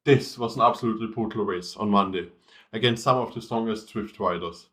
This was an absolutely brutal race on Monday against some of the strongest Zwift riders,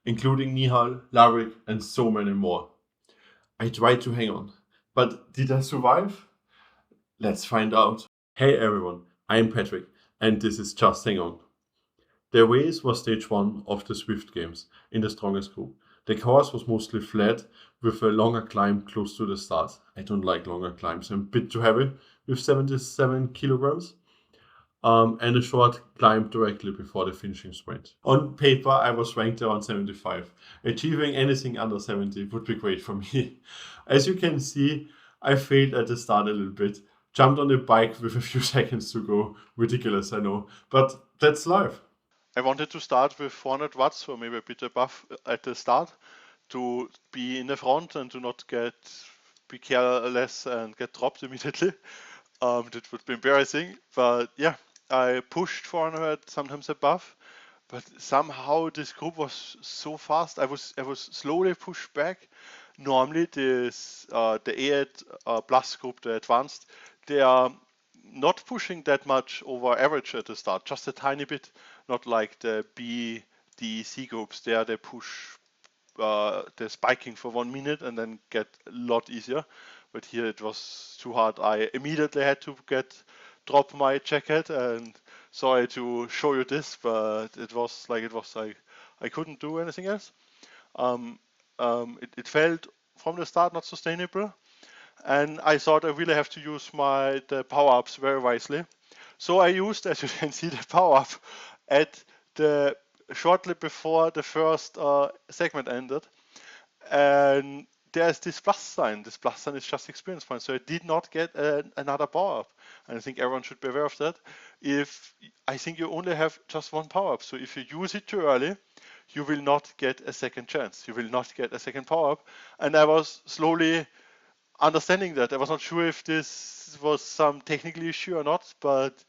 including Nihal, Larry, and so many more. I tried to hang on, but did I survive? Let's find out. Hey everyone, I'm Patrick, and this is Just Hang On. The race was stage 1 of the Zwift Games in the strongest group. The course was mostly flat with a longer climb close to the start. I don't like longer climbs, I'm a bit too heavy with 77 kilograms. And a short climb directly before the finishing sprint. On paper, I was ranked around 75. Achieving anything under 70 would be great for me. As you can see, I failed at the start a little bit. Jumped on the bike with a few seconds to go. Ridiculous, I know. But that's life. I wanted to start with 400 watts, or maybe a bit above at the start, to be in the front and to not be careless and get dropped immediately. That would be embarrassing. But yeah, I pushed 400, sometimes above. But somehow this group was so fast. I was slowly pushed back. Normally, the A8 plus group, the advanced, they are not pushing that much over average at the start, just a tiny bit. Not like the B, D, C groups. There they push the spiking for 1 minute and then get a lot easier. But here it was too hard. I immediately had to drop my jacket, and sorry to show you this, but it was like I couldn't do anything else. It felt from the start not sustainable, and I thought I really have to use the power ups very wisely. So I used, as you can see, the power up at the shortly before the first segment ended, and there's this plus sign. This plus sign is just experience points. So I did not get another power up, and I think everyone should be aware of that. I think you only have just one power up, so if you use it too early, you will not get a second chance. You will not get a second power up, and I was slowly understanding that. I was not sure if this was some technical issue or not, but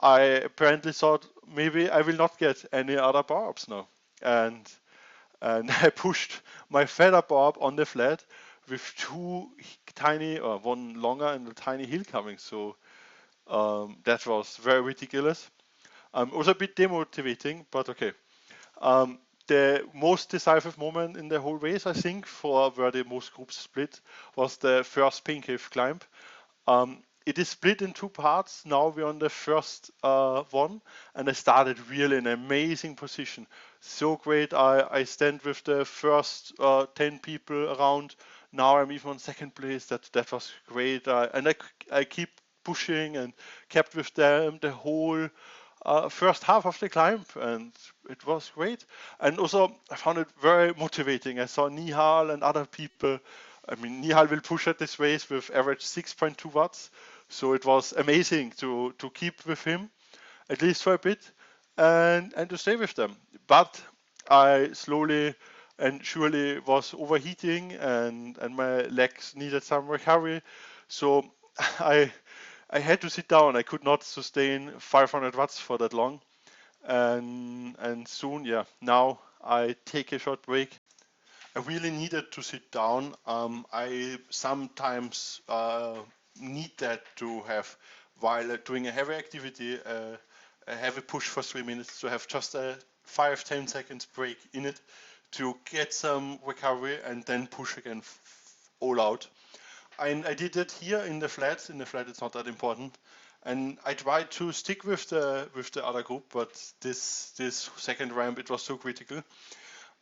I apparently thought maybe I will not get any other power ups now, and I pushed my feather bob on the flat with two tiny, or one longer and a tiny hill coming. So that was very ridiculous. Also a bit demotivating, but okay. The most decisive moment in the whole race, I think, for where the most groups split, was the first Pink Cave climb. It is split in two parts. Now we're on the first one, and I started really in an amazing position. So great. I stand with the first 10 people around. Now I'm even on second place. That was great. And I keep pushing and kept with them the whole first half of the climb, and it was great. And also, I found it very motivating. I saw Nihal and other people. I mean, Nihal will push at this race with average 6.2 watts. So it was amazing to keep with him, at least for a bit, and to stay with them. But I slowly and surely was overheating, and my legs needed some recovery. So I I had to sit down. I could not sustain 500 watts for that long. And soon, yeah, now I take a short break. I really needed to sit down. I sometimes need that to have, while doing a heavy activity, a heavy push for 3 minutes, to have just a 5-10 seconds break in it to get some recovery and then push again all out. I did it here in the flats. In the flat, it's not that important. And I tried to stick with the other group, but this second ramp, it was so critical.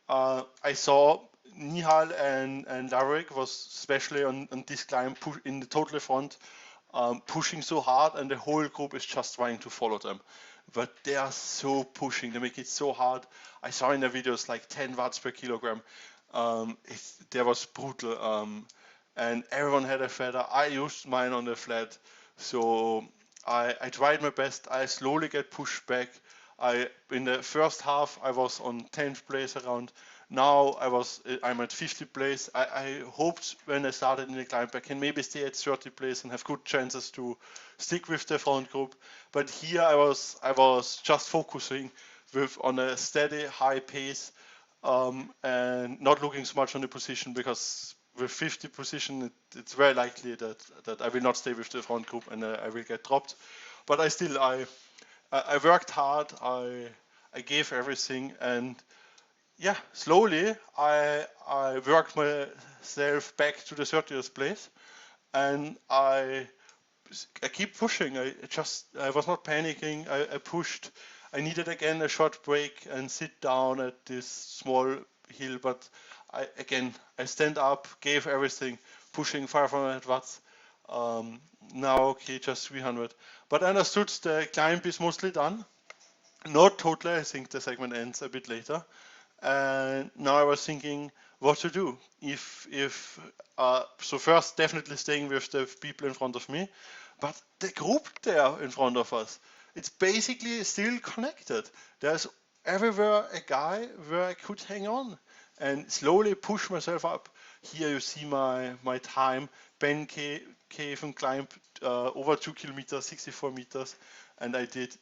I saw Nihal and Larek was especially on this climb in the total front, pushing so hard, and the whole group is just trying to follow them. But they are so pushing, they make it so hard. I saw in the videos like 10 watts per kilogram. That was brutal. And everyone had a feather. I used mine on the flat, so I tried my best. I slowly get pushed back. In the first half I was on 10th place around. Now I'm at 50th place. I hoped when I started in the climb I can maybe stay at 30th place and have good chances to stick with the front group. But here I was just focusing on a steady high pace, and not looking so much on the position, because with 50 position, it's very likely that I will not stay with the front group and I will get dropped. But I I worked hard. I gave everything, and yeah, slowly I worked myself back to the 30th place, and I keep pushing. I was not panicking. I pushed. I needed again a short break and sit down at this small hill, but I stand up, gave everything, pushing 500 watts. Now okay, just 300. But I understood the climb is mostly done. Not totally. I think the segment ends a bit later. And now I was thinking what to do. If so, first definitely staying with the people in front of me, but the group there in front of us, it's basically still connected. There's everywhere a guy where I could hang on and slowly push myself up. Here you see my time. Ben Cave and climbed over 2 kilometers, 64 meters, and I did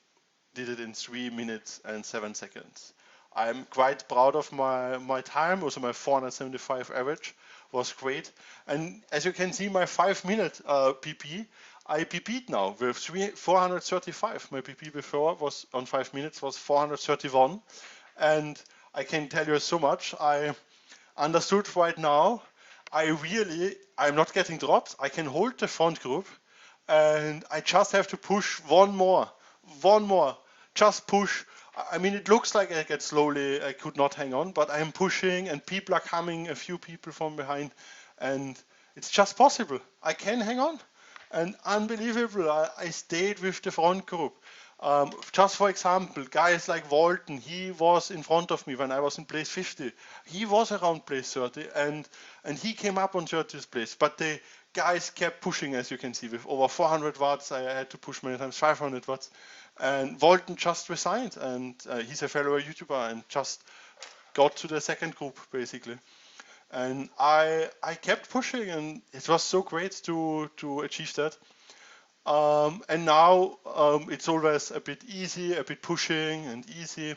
it in 3 minutes and 7 seconds. I'm quite proud of my time. Also, my 475 average was great. And as you can see, my 5 minute PP, I PP'd now with 435. My PP before was on 5 minutes was 431. And I can tell you so much. I understood right now. I'm not getting dropped. I can hold the front group, and I just have to push one more, just push. I mean, it looks like I get slowly, I could not hang on, but I'm pushing and people are coming, a few people from behind, and it's just possible. I can hang on. And unbelievable, I stayed with the front group. Just for example, guys like Walton, he was in front of me when I was in place 50. He was around place 30, and he came up on 30th place. But the guys kept pushing, as you can see, with over 400 watts. I had to push many times 500 watts. And Walton just resigned, and he's a fellow YouTuber, and just got to the second group basically. And I kept pushing, and it was so great to achieve that. And now it's always a bit easy, a bit pushing and easy.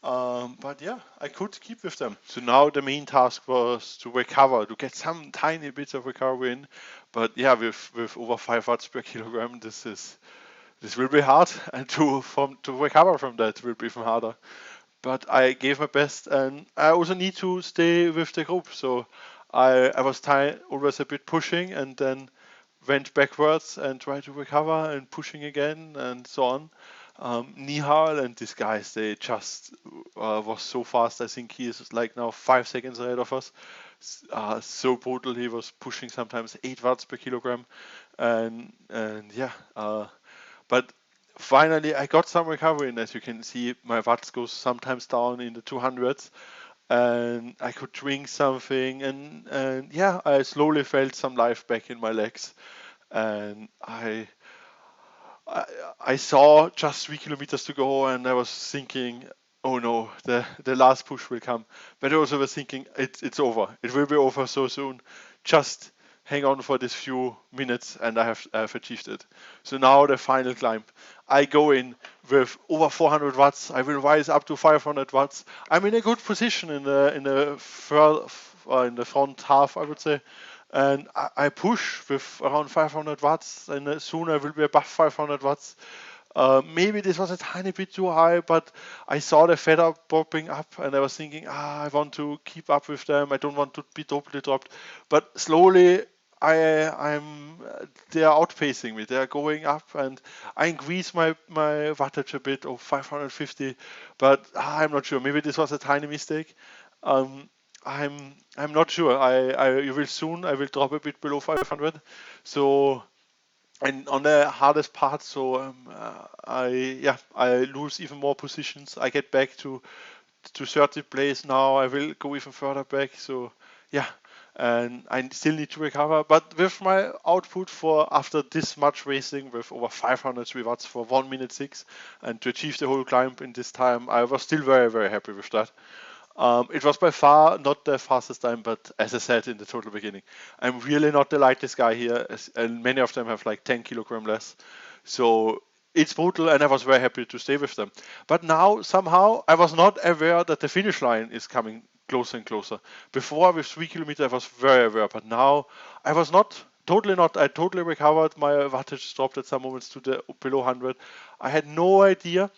But yeah, I could keep with them. So now the main task was to recover, to get some tiny bits of recovery in. But yeah, with over 5 watts per kilogram, this will be hard, and to recover from that will be even harder. But I gave my best, and I also need to stay with the group. So I was always a bit pushing, and then went backwards and tried to recover and pushing again and so on. Nihal and these guys, they just was so fast. I think he is like now 5 seconds ahead of us. So brutal. He was pushing sometimes 8 watts per kilogram, and yeah. But finally, I got some recovery, and as you can see, my watts goes sometimes down in the 200s, and I could drink something, and yeah, I slowly felt some life back in my legs, and I saw just 3 kilometers to go, and I was thinking, oh no, the last push will come. But I also was thinking, it's over. It will be over so soon. Just hang on for this few minutes, and I have achieved it. So now the final climb. I go in with over 400 watts. I will rise up to 500 watts. I'm in a good position in the front half, I would say. And I push with around 500 watts, and soon I will be above 500 watts. Maybe this was a tiny bit too high, but I saw the feather popping up, and I was thinking, I want to keep up with them. I don't want to be totally dropped. But slowly, they are outpacing me. They are going up, and I increase my wattage a bit of 550, but I'm not sure. Maybe this was a tiny mistake. I'm not sure. I will drop a bit below 500. So, and on the hardest part, so I lose even more positions. I get back to 30th place now. I will go even further back. So yeah, and I still need to recover. But with my output for after this much racing, with over 503 watts for 1 minute 6, and to achieve the whole climb in this time, I was still very, very happy with that. It was by far not the fastest time, but as I said in the total beginning, I'm really not the lightest guy here, and many of them have like 10 kilogram less. So it's brutal, and I was very happy to stay with them. But now, somehow, I was not aware that the finish line is coming closer and closer. Before, with 3 kilometers, I was very aware, but now I was not totally not. I totally recovered. My wattage dropped at some moments to the below 100. I had no idea,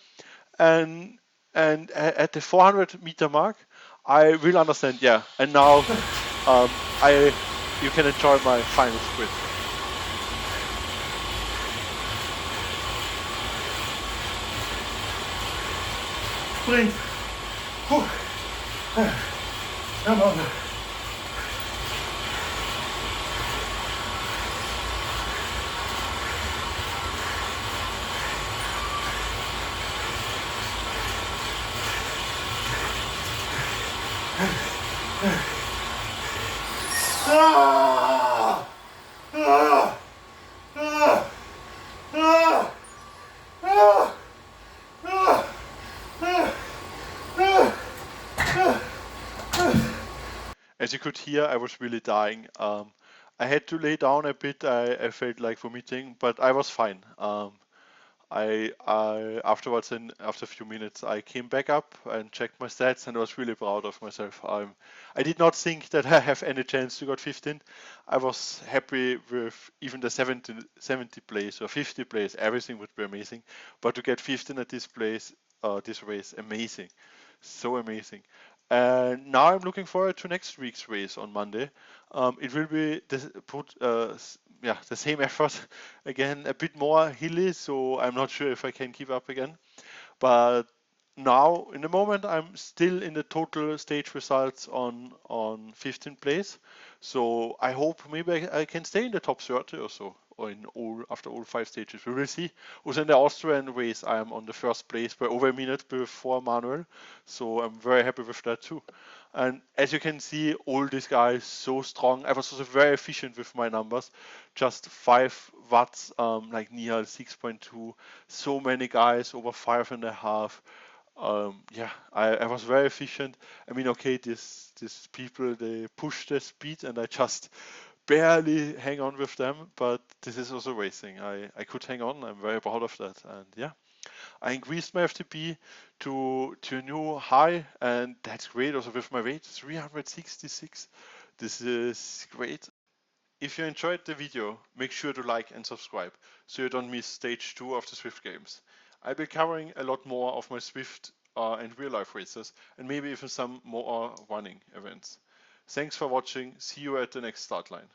and at the 400-meter mark, I will understand. Yeah, and now you can enjoy my final sprint. Sprint. Come on. Ah! Ah! Ah! Ah! Ah! As you could hear, I was really dying. I had to lay down a bit. I felt like vomiting, but I was fine. I afterwards, after a few minutes, I came back up and checked my stats, and I was really proud of myself. I did not think that I have any chance to get 15. I was happy with even the 70 place or 50 place. Everything would be amazing, but to get 15 at this place, this race, amazing, so amazing. And now I'm looking forward to next week's race on Monday. It will be the same effort again, a bit more hilly, so I'm not sure if I can keep up again. But now, in the moment, I'm still in the total stage results on 15th place. So I hope maybe I can stay in the top 30 or so, or in all after all 5 stages. We will see. Also in the Austrian race, I am on the first place by over a minute before Manuel. So I'm very happy with that too. And as you can see, all these guys so strong. I was also very efficient with my numbers. Just 5 watts, like Nihal 6.2. So many guys over 5.5. Yeah, I was very efficient. I mean, okay, these people, they push the speed and I just barely hang on with them, but this is also racing. I could hang on. I'm very proud of that. And yeah, I increased my FTP to a new high, and that's great. Also with my weight, 366. This is great. If you enjoyed the video, make sure to like and subscribe so you don't miss stage 2 of the Zwift Games. I'll be covering a lot more of my Zwift and real life races, and maybe even some more running events. Thanks for watching. See you at the next start line.